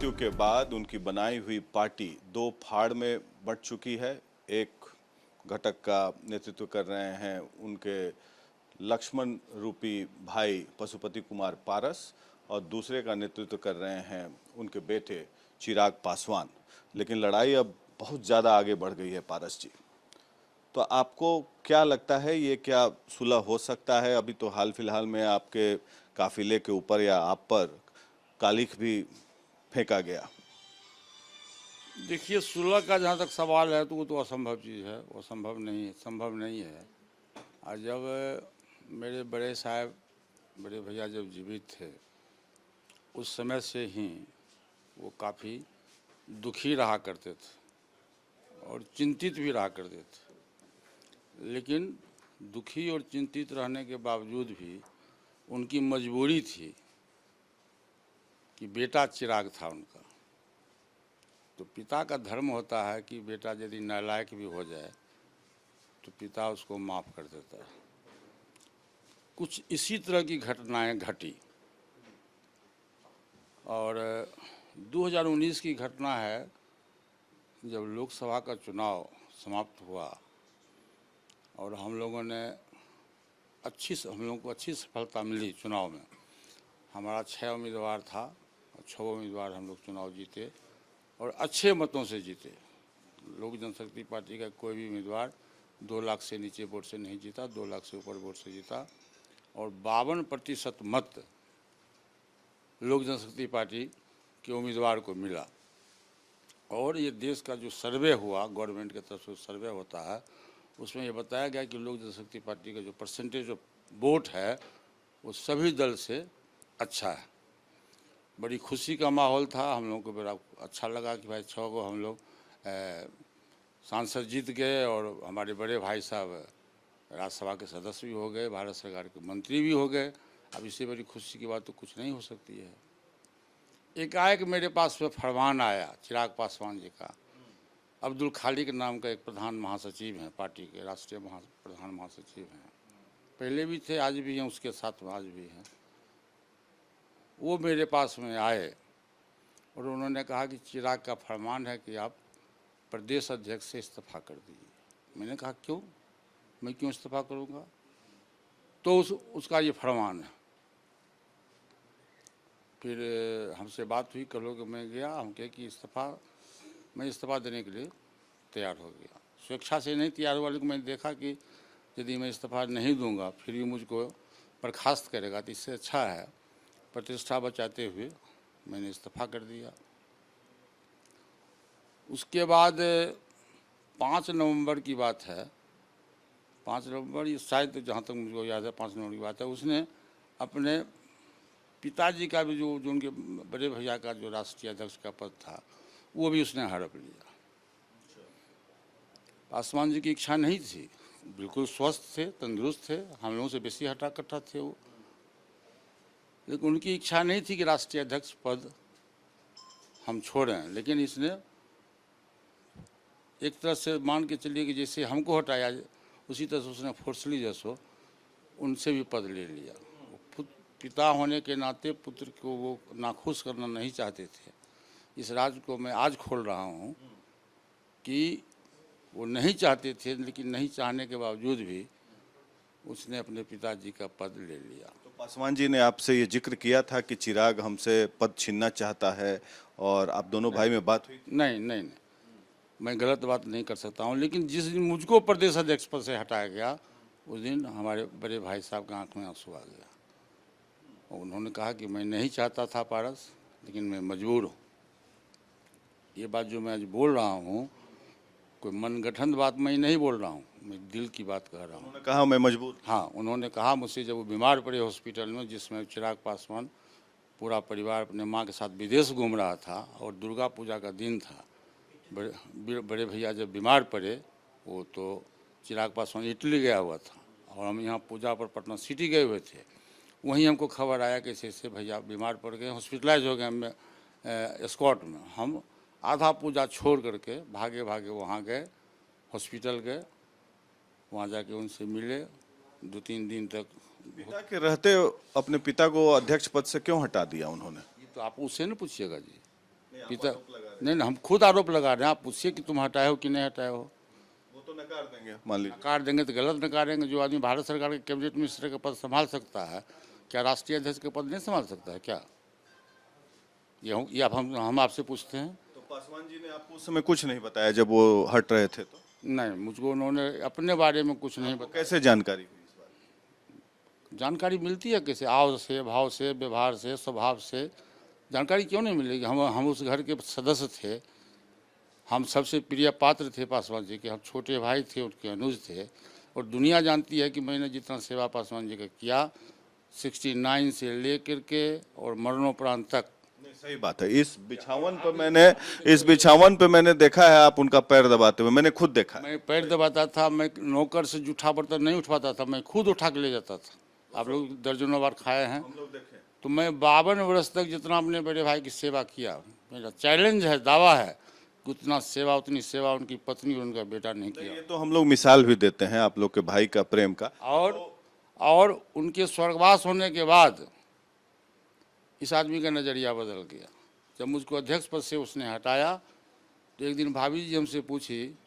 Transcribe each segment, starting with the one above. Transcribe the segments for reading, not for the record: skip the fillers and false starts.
मृत्यु के बाद उनकी बनाई हुई पार्टी दो फाड़ में बंट चुकी है। एक घटक का नेतृत्व कर रहे हैं उनके लक्ष्मण रूपी भाई पशुपति कुमार पारस और दूसरे का नेतृत्व कर रहे हैं उनके बेटे चिराग पासवान। लेकिन लड़ाई अब बहुत ज़्यादा आगे बढ़ गई है पारस जी। तो आपको क्या लगता है, ये क्या सुलह हो सकता है? अभी तो हाल फिलहाल में आपके काफिले के ऊपर या आप पर कालिख भी फेंका गया। देखिए, सुलह का जहाँ तक सवाल है तो वो तो असंभव चीज़ है, वो संभव नहीं है। और जब मेरे बड़े साहब, बड़े भैया जब जीवित थे, उस समय से ही वो काफ़ी दुखी रहा करते थे और चिंतित भी रहा करते थे। लेकिन दुखी और चिंतित रहने के बावजूद भी उनकी मजबूरी थी कि बेटा चिराग था उनका। तो पिता का धर्म होता है कि बेटा यदि नालायक भी हो जाए तो पिता उसको माफ़ कर देता है। कुछ इसी तरह की घटनाएं घटी और 2019 की घटना है, जब लोकसभा का चुनाव समाप्त हुआ और हम लोगों को अच्छी सफलता मिली चुनाव में। हमारा 6 उम्मीदवार था और 6 उम्मीदवार हम लोग चुनाव जीते और अच्छे मतों से जीते। लोक जनशक्ति पार्टी का कोई भी उम्मीदवार 2 लाख से नीचे वोट से नहीं जीता, 2 लाख से ऊपर वोट से जीता और 52% मत लोक जनशक्ति पार्टी के उम्मीदवार को मिला। और ये देश का जो सर्वे हुआ, गवर्नमेंट की तरफ से सर्वे होता है, उसमें ये बताया गया कि लोक जनशक्ति पार्टी का जो परसेंटेज ऑफ वोट है वो सभी दल से अच्छा है। बड़ी खुशी का माहौल था। हम लोगों को बड़ा अच्छा लगा कि भाई 6 को हम लोग सांसद जीत गए और हमारे बड़े भाई साहब राज्यसभा के सदस्य भी हो गए, भारत सरकार के मंत्री भी हो गए। अब इससे बड़ी खुशी की बात तो कुछ नहीं हो सकती है। एकाएक मेरे पास में फरमान आया चिराग पासवान जी का। अब्दुल खालिक नाम का एक प्रधान महासचिव हैं, पार्टी के राष्ट्रीय प्रधान महासचिव हैं, पहले भी थे, आज भी हैं, उसके साथ में आज भी हैं। वो मेरे पास में आए और उन्होंने कहा कि चिराग का फरमान है कि आप प्रदेश अध्यक्ष से इस्तीफा कर दीजिए। मैंने कहा क्यों, मैं क्यों इस्तीफा करूंगा? तो उसका ये फरमान है। फिर हमसे बात हुई, कल कि मैं गया, हम कहे कि मैं इस्तीफा देने के लिए तैयार हो गया। स्वेच्छा से नहीं तैयार हुआ, लेकिन मैंने देखा कि यदि मैं इस्तीफा नहीं दूंगा फिर भी मुझको बर्खास्त करेगा, तो इससे अच्छा है प्रतिष्ठा बचाते हुए मैंने इस्तीफा कर दिया। उसके बाद 5 नवंबर की बात है, 5 नवंबर ये शायद, जहाँ तक मुझको याद है 5 नवंबर की बात है, उसने अपने पिताजी का भी जो उनके बड़े भैया का जो राष्ट्रीय अध्यक्ष का पद था वो भी उसने हड़प लिया। पासवान जी की इच्छा नहीं थी, बिल्कुल स्वस्थ थे, तंदुरुस्त थे, हम लोगों से बेसी हटा कट्टा थे वो, लेकिन उनकी इच्छा नहीं थी कि राष्ट्रीय अध्यक्ष पद हम छोड़ें। लेकिन इसने एक तरह से मान के चलिए कि जैसे हमको हटाया, उसी तरह से उसने फोर्सली जैसो उनसे भी पद ले लिया। पिता होने के नाते पुत्र को वो नाखुश करना नहीं चाहते थे। इस राज को मैं आज खोल रहा हूँ कि वो नहीं चाहते थे, लेकिन नहीं चाहने के बावजूद भी उसने अपने पिताजी का पद ले लिया। तो पासवान जी ने आपसे ये जिक्र किया था कि चिराग हमसे पद छीनना चाहता है और आप दोनों भाई में बात हुई? नहीं, मैं गलत बात नहीं कर सकता हूँ। लेकिन जिस दिन मुझको प्रदेश अध्यक्ष पद से हटाया गया, उस दिन हमारे बड़े भाई साहब का आंख में आंसू आ गया। उन्होंने कहा कि मैं नहीं चाहता था पारस, लेकिन मैं मजबूर हूँ। ये बात जो मैं आज बोल रहा हूँ, कोई मनगढ़ंत बात मैं नहीं बोल रहा हूँ, मैं दिल की बात कह रहा हूँ। उन्होंने कहा मैं मजबूर। हाँ, उन्होंने कहा मुझसे जब वो बीमार पड़े हॉस्पिटल में, जिसमें चिराग पासवान पूरा परिवार अपने माँ के साथ विदेश घूम रहा था और दुर्गा पूजा का दिन था। बड़े भैया जब बीमार पड़े, वो तो चिराग पासवान इटली गया हुआ था और हम यहाँ पूजा पर पटना सिटी गए हुए थे। वहीं हमको खबर आया कि ऐसे भैया बीमार पड़ गए, हॉस्पिटलाइज हो गए हम एस्कॉर्ट में। हम आधा पूजा छोड़ करके भागे वहाँ गए, हॉस्पिटल गए, वहाँ जाके उनसे मिले। 2-3 दिन तक। पिता के रहते अपने पिता को अध्यक्ष पद से क्यों हटा दिया उन्होंने? ये तो आप उससे न पूछिएगा जी। पिता नहीं ना, हम खुद आरोप लगा रहे हैं। आप पूछिए कि तुम हटाए हो कि नहीं हटाए हो। वो तो नकार देंगे मान लीजिए। नकार देंगे तो गलत नकारेंगे। जो आदमी भारत सरकार के कैबिनेट मिनिस्टर का पद संभाल सकता है, क्या राष्ट्रीय अध्यक्ष का पद नहीं संभाल सकता है क्या? ये आप हम आपसे पूछते हैं। तो पासवान जी ने आपको उस समय कुछ नहीं बताया जब वो हट रहे थे तो? नहीं, मुझको उन्होंने अपने बारे में कुछ नहीं आपको बताया। कैसे जानकारी हुई इस बात? जानकारी मिलती है कैसे? आव से, भाव से, व्यवहार से, स्वभाव से जानकारी क्यों नहीं मिलेगी? हम उस घर के सदस्य थे, हम सबसे प्रिय पात्र थे पासवान जी के। हम छोटे भाई थे, उनके अनुज थे, और दुनिया जानती है कि मैंने जितना सेवा पासवान जी का किया 69 से लेकर के और मरणोपरांत तक। नहीं, सही बात है। इस बिछावन पे मैंने देखा है आप उनका पैर दबाते हुए, मैंने खुद देखा है। मैं पैर दबाता था, मैं नौकर से जूठा बर्तन नहीं उठवाता था, मैं खुद उठा के ले जाता था। आप लोग दर्जनों बार खाए हैं। हम लोग देखे। तो मैं 52 वर्ष तक जितना अपने बड़े भाई की सेवा किया, मेरा चैलेंज है, दावा है कि उतना सेवा, उतनी सेवा उनकी पत्नी और उनका बेटा नहीं किया। ये तो हम लोग मिसाल भी देते हैं आप लोग के भाई का प्रेम का। और उनके स्वर्गवास होने के बाद इस आदमी का नज़रिया बदल गया। जब मुझको अध्यक्ष पद से उसने हटाया तो एक दिन भाभी जी हमसे पूछी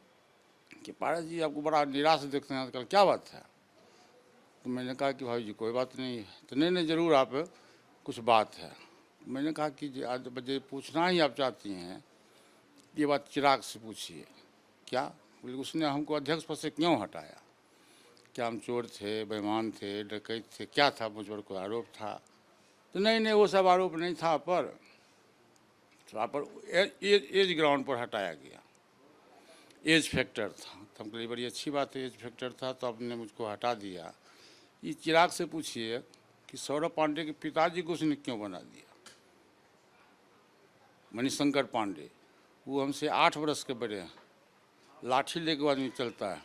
कि पारस जी आपको बड़ा निराश देखते हैं आजकल, क्या बात है? तो मैंने कहा कि भाभी जी कोई बात नहीं है। तो नहीं ज़रूर आप कुछ बात है। मैंने कहा कि आज बजे पूछना ही आप चाहती हैं, ये बात चिराग से पूछिए। क्या? बोले उसने हमको अध्यक्ष पद से क्यों हटाया? क्या हम चोर थे, बेईमान थे, डकैत थे, क्या था? मुझ पर कोई आरोप था? तो नहीं, वो सब आरोप नहीं था। पर एज ग्राउंड पर हटाया गया, एज फैक्टर था। तो हम कहे बड़ी अच्छी बात है, एज फैक्टर था तो आपने मुझको हटा दिया। ये चिराग से पूछिए कि सौरभ पांडे के पिताजी को उसने क्यों बना दिया, मणिशंकर पांडे। वो हमसे 8 वर्ष के बड़े हैं, लाठी लेके वो आदमी चलता है।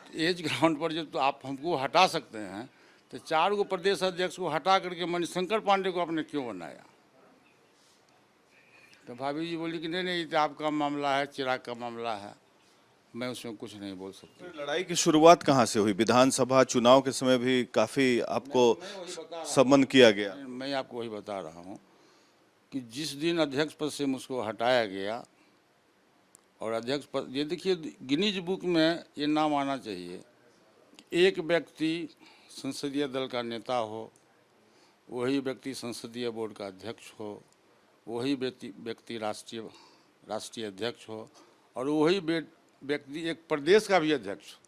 तो एज ग्राउंड पर जब तो आप हमको हटा सकते हैं, तो 4 गो प्रदेश अध्यक्ष को हटा करके मणिशंकर पांडे को आपने क्यों बनाया? तो भाभी जी बोली कि नहीं ये तो आपका मामला है, चिराग का मामला है, मैं उसमें कुछ नहीं बोल सकती। तो लड़ाई की शुरुआत कहाँ से हुई? विधानसभा चुनाव के समय भी काफी आपको समन किया गया। मैं आपको वही बता रहा हूँ कि जिस दिन अध्यक्ष पद से मुझको हटाया गया और अध्यक्ष पद, ये देखिए गिनीज बुक में ये नाम आना चाहिए कि एक व्यक्ति संसदीय दल का नेता हो, वही व्यक्ति संसदीय बोर्ड का अध्यक्ष हो, वही व्यक्ति राष्ट्रीय अध्यक्ष हो, और वही व्यक्ति एक प्रदेश का भी अध्यक्ष हो।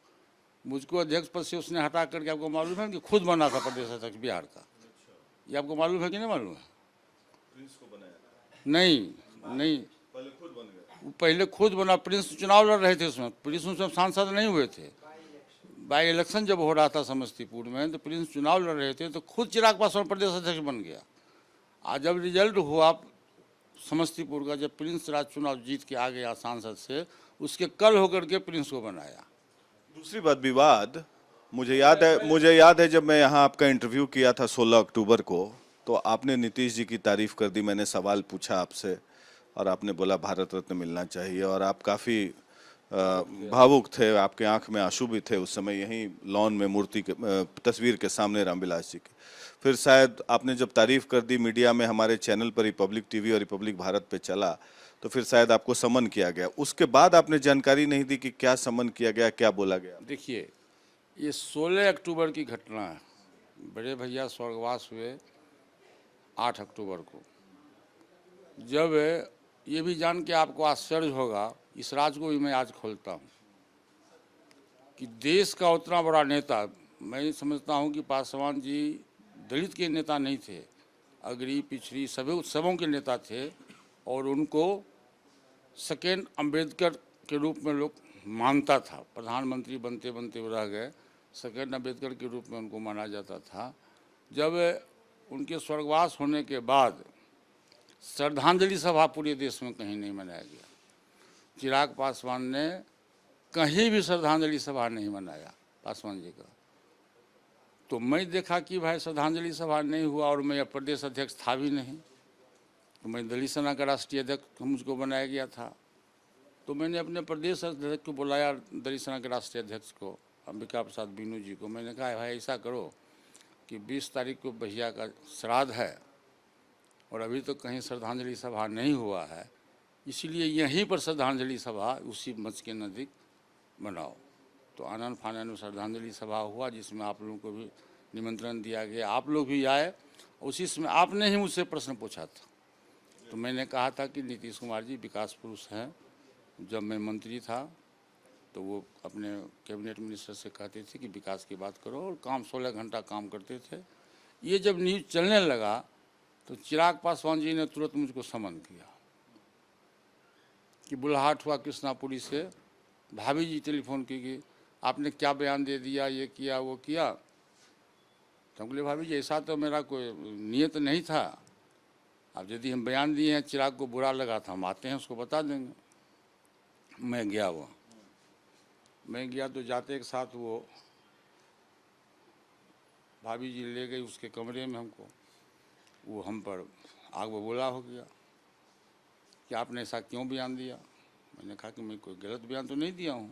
मुझको अध्यक्ष पद से उसने हटा करके, आपको मालूम है कि खुद बना था प्रदेश अध्यक्ष बिहार का। ये आपको मालूम है कि नहीं मालूम है? नहीं, वो पहले खुद बना। प्रिंस चुनाव लड़ रहे थे उसमें, प्रिंस उसमें सांसद नहीं हुए थे। बाई इलेक्शन जब हो रहा था समस्तीपुर में, तो प्रिंस चुनाव लड़ रहे थे, तो खुद चिराग पासवान प्रदेश अध्यक्ष बन गया। आज जब रिजल्ट हुआ समस्तीपुर का, जब प्रिंस राज चुनाव जीत के आ गया सांसद से, उसके कल होकर के प्रिंस को बनाया। दूसरी बात, विवाद मुझे याद है जब मैं यहाँ आपका इंटरव्यू किया था 16 अक्टूबर को, तो आपने नीतीश जी की तारीफ कर दी। मैंने सवाल पूछा आपसे और आपने बोला भारत रत्न मिलना चाहिए, और आप काफ़ी भावुक थे, आपके आंख में आंसू भी थे उस समय, यहीं लॉन में मूर्ति के तस्वीर के सामने रामविलास जी के। फिर शायद आपने जब तारीफ कर दी मीडिया में, हमारे चैनल पर रिपब्लिक टीवी और रिपब्लिक भारत पे चला, तो फिर शायद आपको समन किया गया। उसके बाद आपने जानकारी नहीं दी कि क्या समन किया गया, क्या बोला गया? देखिए, ये 16 अक्टूबर की घटना है। बड़े भैया स्वर्गवास हुए 8 अक्टूबर को। जब ये भी जान के आपको आश्चर्य होगा, इस राज को भी मैं आज खोलता हूँ कि देश का उतना बड़ा नेता, मैं समझता हूँ कि पासवान जी दलित के नेता नहीं थे, अगड़ी पिछड़ी सभी उत्सवों के नेता थे, और उनको सेकेंड अम्बेडकर के रूप में लोग मानता था। प्रधानमंत्री बनते बनते वो रह गए, सेकेंड अम्बेडकर के रूप में उनको माना जाता था। जब उनके स्वर्गवास होने के बाद श्रद्धांजलि सभा पूरे देश में कहीं नहीं मनाया गया। चिराग पासवान ने कहीं भी श्रद्धांजलि सभा नहीं मनाया पासवान जी का। तो मैं देखा कि भाई श्रद्धांजलि सभा नहीं हुआ, और मैं प्रदेश अध्यक्ष था भी नहीं, तो मैं दलित सेना का राष्ट्रीय अध्यक्ष मुझको बनाया गया था। तो मैंने अपने प्रदेश अध्यक्ष को बुलाया, दलित सेना के राष्ट्रीय अध्यक्ष को, अंबिका प्रसाद बीनू जी को। मैंने कहा भाई ऐसा करो कि 20 तारीख को भैया का श्राद्ध है और अभी तो कहीं श्रद्धांजलि सभा नहीं हुआ है, इसलिए यहीं पर श्रद्धांजलि सभा उसी मंच के नज़दीक बनाओ। तो आनन फानन में श्रद्धांजलि सभा हुआ, जिसमें आप लोगों को भी निमंत्रण दिया गया, आप लोग भी आए। उसी समय आपने ही मुझसे प्रश्न पूछा था, तो मैंने कहा था कि नीतीश कुमार जी विकास पुरुष हैं। जब मैं मंत्री था तो वो अपने कैबिनेट मिनिस्टर से कहते थे कि विकास की बात करो, और काम 16 घंटा काम करते थे। ये जब न्यूज़ चलने लगा तो चिराग पासवान जी ने तुरंत मुझको समन किया कि बुलाहट हुआ कृष्णापुरी से, भाभी जी टेलीफोन की कि आपने क्या बयान दे दिया, ये किया वो किया। तो हम बोले भाभी जी ऐसा तो मेरा कोई नियत नहीं था, अब यदि हम बयान दिए हैं चिराग को बुरा लगा था, हम आते हैं उसको बता देंगे। मैं गया तो जाते एक साथ वो भाभी जी ले गई उसके कमरे में हमको, वो हम पर आग बबूला हो गया कि आपने ऐसा क्यों बयान दिया। मैंने कहा कि मैं कोई गलत बयान तो नहीं दिया हूँ।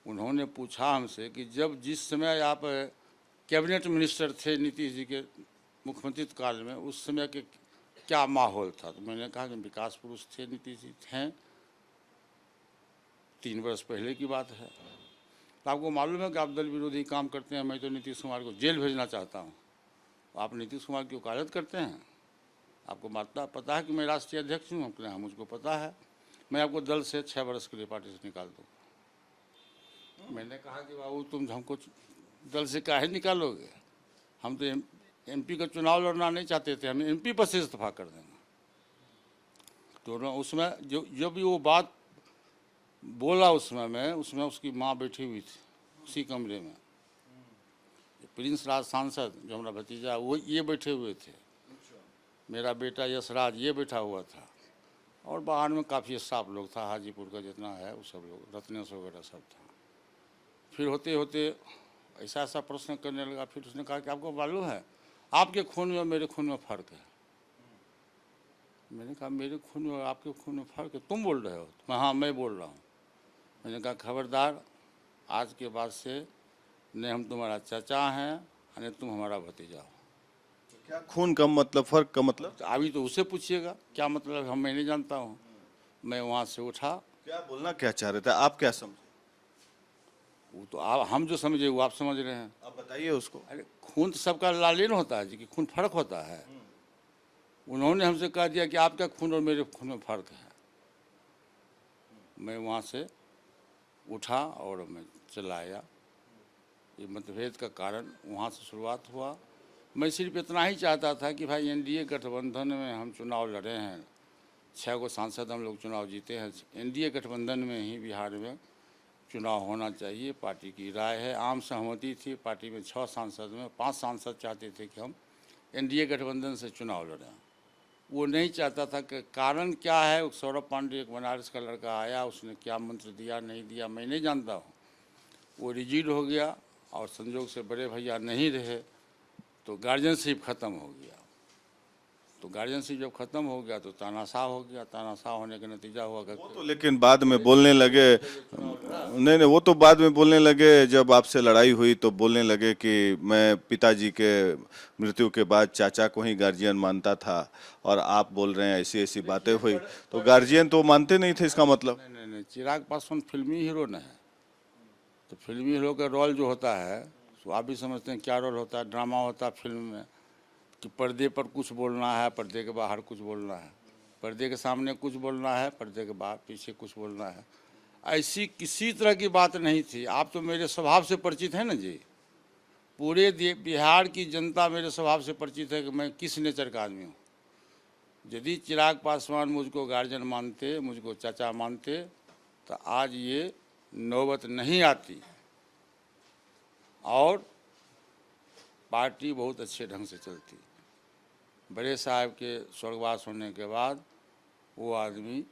उन्होंने पूछा हमसे कि जब जिस समय आप कैबिनेट मिनिस्टर थे नीतीश जी के मुख्यमंत्री काल में, उस समय के क्या माहौल था। तो मैंने कहा कि विकास पुरुष थे नीतीश जी, हैं 3 वर्ष पहले की बात है। तो आपको मालूम है कि आप दल विरोधी काम करते हैं, मैं तो नीतीश कुमार को जेल भेजना चाहता हूँ, आप नीतीश कुमार की वकालत करते हैं। आपको पता है कि मैं राष्ट्रीय अध्यक्ष हूँ। हाँ मुझको पता है, मैं आपको दल से 6 वर्ष के लिए पार्टी से निकाल दूँ। मैंने कहा कि बाबू तुम हमको दल से काहे निकालोगे, हम तो एमपी का चुनाव लड़ना नहीं चाहते थे, हम एमपी पर से इस्तीफा कर देंगे। तो उसमें जो भी वो बात बोला उसमें उसकी माँ बैठी हुई थी उसी कमरे में, प्रिंस राज सांसद जो हमारा भतीजा वो ये बैठे हुए थे, मेरा बेटा यशराज ये बैठा हुआ था, और बाहर में काफ़ी स्टाफ लोग था, हाजीपुर का जितना है वो सब लोग, रत्नेश वगैरह सब था। फिर होते होते ऐसा प्रश्न करने लगा। फिर उसने कहा कि आपको मालूम है आपके खून में और मेरे खून में फ़र्क है। मैंने कहा मेरे खून में और आपके खून में फ़र्क है, तुम बोल रहे हो? तो हाँ मैं बोल रहा हूँ। मैंने कहा खबरदार, आज के बाद से न हम तुम्हारा चाचा हैं न तुम हमारा भतीजा हो। क्या खून का मतलब, फर्क का मतलब? तो अभी तो उसे पूछिएगा क्या मतलब, मैं नहीं जानता हूँ। मैं वहाँ से उठा। क्या बोलना क्या चाह रहे थे आप, क्या समझे? वो तो आप हम जो समझे वो आप समझ रहे हैं। आप बताइए उसको। अरे खून तो सबका लालीन होता है जी, कि खून फर्क होता है। उन्होंने हमसे कह दिया कि आपका खून और मेरे खून में फ़र्क है। मैं वहाँ से उठा और मैं चला आया। ये मतभेद का कारण वहाँ से शुरुआत हुआ। मैं सिर्फ इतना ही चाहता था कि भाई एनडीए गठबंधन में हम चुनाव लड़े हैं, 6 गो सांसद हम लोग चुनाव जीते हैं, एनडीए गठबंधन में ही बिहार में चुनाव होना चाहिए। पार्टी की राय है, आम सहमति थी पार्टी में। 6 सांसद में 5 सांसद चाहते थे कि हम एनडीए गठबंधन से चुनाव लड़ें। वो नहीं चाहता था कि कारण क्या है। सौरभ पांडे एक बनारस का लड़का आया, उसने क्या मंत्र दिया नहीं दिया मैं नहीं जानता हूँ। वो रिजिड हो गया और संजोग से बड़े भैया नहीं रहे तो गार्जियनशिप ख़त्म हो गया। तो गार्जियनशिप जब ख़त्म हो गया तो तानाशाह हो गया। तानाशाह होने का नतीजा हुआ कि वो तो लेकिन बाद में बोलने लगे, नहीं वो तो बाद में बोलने लगे, जब आपसे लड़ाई हुई तो बोलने लगे कि मैं पिताजी के मृत्यु के बाद चाचा को ही गार्जियन मानता था, और आप बोल रहे हैं ऐसी ऐसी बातें हुई। तो गार्जियन तो मानते नहीं थे, इसका मतलब? नहीं, चिराग पासवान फिल्मी हीरो न है। तो फिल्मी हीरो का रोल जो होता है तो आप भी समझते हैं क्या रोल होता है, ड्रामा होता है फिल्म में, कि पर्दे पर कुछ बोलना है, पर्दे के बाहर कुछ बोलना है, पर्दे के सामने कुछ बोलना है, पर्दे के बाहर पीछे कुछ बोलना है। ऐसी किसी तरह की बात नहीं थी। आप तो मेरे स्वभाव से परिचित हैं ना जी, पूरे बिहार की जनता मेरे स्वभाव से परिचित है कि मैं किस नेचर का आदमी हूँ। यदि चिराग पासवान मुझको गार्जियन मानते, मुझको चाचा मानते, तो आज ये नौबत नहीं आती और पार्टी बहुत अच्छे ढंग से चलती। बड़े साहब के स्वर्गवास होने के बाद वो आदमी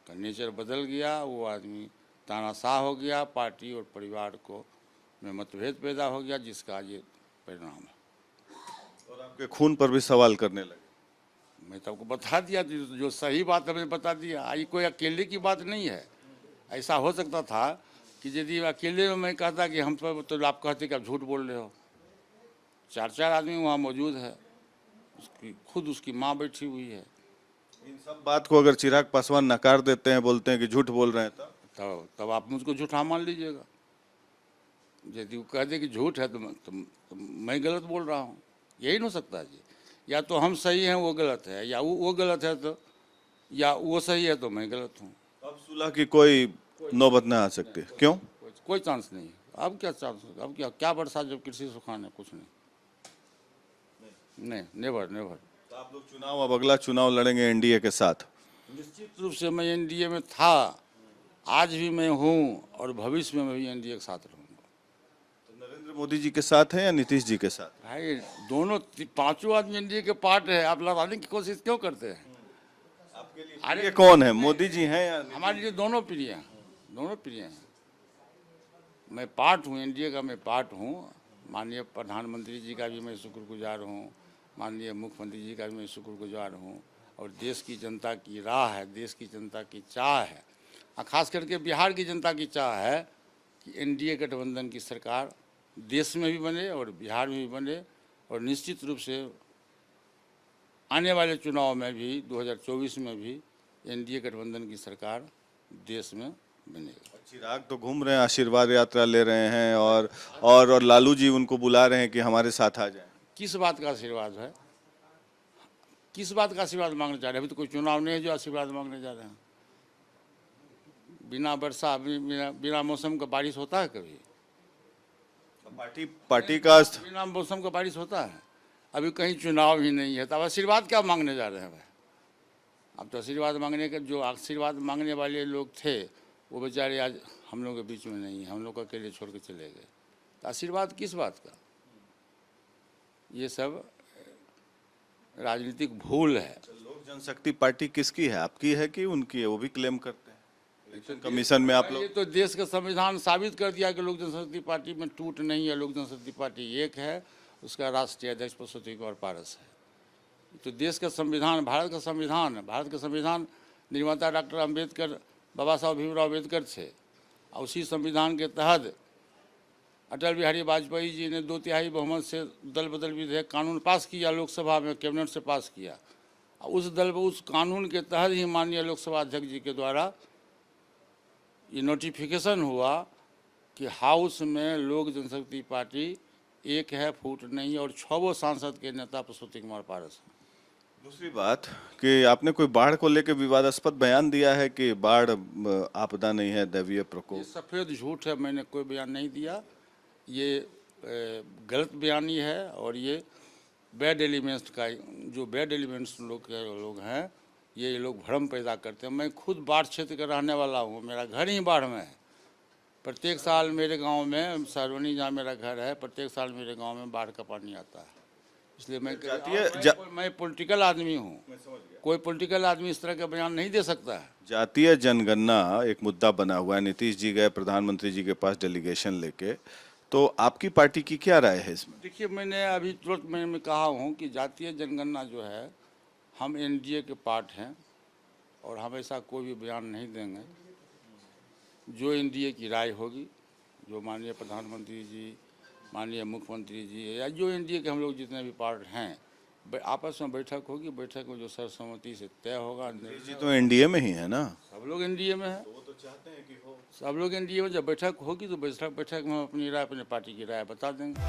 का नेचर बदल गया, वो आदमी तानाशाह हो गया, पार्टी और परिवार को में मतभेद पैदा हो गया, जिसका ये परिणाम है। और आपके खून पर भी सवाल करने लगे। मैं तो आपको बता दिया, जो सही बात है मैंने बता दिया। ये कोई अकेले की बात नहीं है। ऐसा हो सकता था कि यदि अकेले में मैं कहता कि हम तो आप कहते कि आप झूठ बोल रहे हो। 4 आदमी वहाँ मौजूद है, उसकी खुद उसकी माँ बैठी हुई है। इन सब बात को अगर चिराग पासवान नकार देते हैं, बोलते हैं कि झूठ बोल रहे हैं, तब आप मुझको झूठा मान लीजिएगा। यदि वो कह दे कि झूठ है तो मैं गलत बोल रहा हूँ, यही नहीं हो सकता जी। या तो हम सही हैं वो गलत है, या वो गलत है तो, या वो सही है तो मैं गलत हूँ। अब सुलह की कोई नौबत ना आ सकती, क्यों? कोई चांस नहीं। अब क्या चांस, अब क्या बरसात जब कृषि सुखान है, कुछ नहीं, नेवर नेवर। तो आप लोग चुनाव, अब अगला चुनाव लड़ेंगे एनडीए के साथ? निश्चित रूप से मैं एनडीए में था, आज भी मैं हूँ, और भविष्य में मैं भी एनडीए के साथ रहूँगा। तो नरेंद्र मोदी जी के साथ हैं या नीतीश जी के साथ? भाई दोनों पांचों आदमी एनडीए के पार्ट है, आप लड़ाने की कोशिश क्यों करते हैं? आपके लिए प्रिय कौन है, मोदी जी हैं या हमारे लिए दोनों प्रिय हैं, दोनों प्रिय हैं। मैं पार्ट हूँ एनडीए का, मैं पार्ट हूँ। माननीय प्रधानमंत्री जी का भी मैं शुक्रगुजार हूँ, माननीय मुख्यमंत्री जी का भी मैं शुक्रगुजार हूँ। और देश की जनता की राह है, देश की जनता की चाह है, और ख़ास करके बिहार की जनता की चाह है कि एनडीए गठबंधन की सरकार देश में भी बने और बिहार में भी बने। और निश्चित रूप से आने वाले चुनाव में भी 2024 में भी एनडीए गठबंधन की सरकार देश में बनेगा। चिराग तो घूम रहे हैं, आशीर्वाद यात्रा ले रहे हैं, और लालू जी उनको बुला रहे हैं कि हमारे साथ आ जाएं। किस बात का आशीर्वाद है? किस बात का आशीर्वाद मांगने जा रहे हैं? अभी तो कोई चुनाव नहीं है जो आशीर्वाद मांगने जा रहे हैं। बिना वर्षा, बिना मौसम का बारिश होता है कभी? पार्टी का बिना मौसम का बारिश होता है? अभी कहीं चुनाव ही नहीं है, तो अब आशीर्वाद क्या मांगने जा रहे हैं भाई? अब तो आशीर्वाद मांगने के, जो आशीर्वाद मांगने वाले लोग थे वो बेचारे आज हम लोग के बीच में नहीं है, हम लोग को अकेले छोड़ के चले गए। तो आशीर्वाद किस बात का? ये सब राजनीतिक भूल है। लोक जनशक्ति पार्टी किसकी है, आपकी है कि उनकी है? वो भी क्लेम करते हैं इलेक्शन कमीशन में। आप लोग, ये तो देश का संविधान साबित कर दिया कि लोक जनशक्ति पार्टी में टूट नहीं है, लोक जनशक्ति पार्टी एक है, उसका राष्ट्रीय अध्यक्ष परसोत्तम कुमार पारस है। तो देश का संविधान, भारत का संविधान, भारत का संविधान निर्माता डॉक्टर अम्बेडकर, बाबा साहब भीमराव अम्बेडकर थे। और उसी संविधान के तहत अटल बिहारी वाजपेयी जी ने 2/3 बहुमत से दल बदल विधेयक कानून पास किया, लोकसभा में कैबिनेट से पास किया। उस कानून के तहत ही माननीय लोकसभा अध्यक्ष जी के द्वारा ये नोटिफिकेशन हुआ कि हाउस में लोक जनशक्ति पार्टी एक है, फूट नहीं, और 6 सांसद के नेता परसोत्तम कुमार पारस हैं। दूसरी बात कि आपने कोई बाढ़ को लेकर विवादास्पद बयान दिया है कि बाढ़ आपदा नहीं है, दैवीय प्रकोप। ये सफ़ेद झूठ है, मैंने कोई बयान नहीं दिया। ये गलत बयानी है, और ये बैड एलिमेंट्स का, जो बैड एलिमेंट्स लोग हैं, ये लोग भ्रम पैदा करते हैं। मैं खुद बाढ़ क्षेत्र का रहने वाला हूँ, मेरा घर ही बाढ़ में है। प्रत्येक साल मेरे गांव में, सरवनी जहाँ मेरा घर है, प्रत्येक साल मेरे गांव में बाढ़ का पानी आता है। इसलिए मैं पॉलिटिकल आदमी हूँ, कोई पॉलिटिकल आदमी इस तरह का बयान नहीं दे सकता है। जातीय जनगणना एक मुद्दा बना हुआ है, नीतीश जी गए प्रधानमंत्री जी के पास डेलीगेशन लेके, तो आपकी पार्टी की क्या राय है इसमें? देखिए, मैंने अभी तुरंत मैं कहा हूँ कि जातीय जनगणना जो है, हम एनडीए के पार्ट हैं और हम ऐसा कोई भी बयान नहीं देंगे। जो एनडीए की राय होगी, जो माननीय प्रधानमंत्री जी, माननीय मुख्यमंत्री जी, या जो एनडीए के हम लोग जितने भी पार्ट हैं, आपस में बैठक होगी, बैठक में जो सर्वसम्मति से तय होगा। जी तो एनडीए में ही है ना? सब लोग एनडीए में है, वो तो चाहते हैं कि हो। सब लोग एनडीए में। जब बैठक होगी तो बैठक में हम अपनी राय, अपने पार्टी की राय बता देंगे।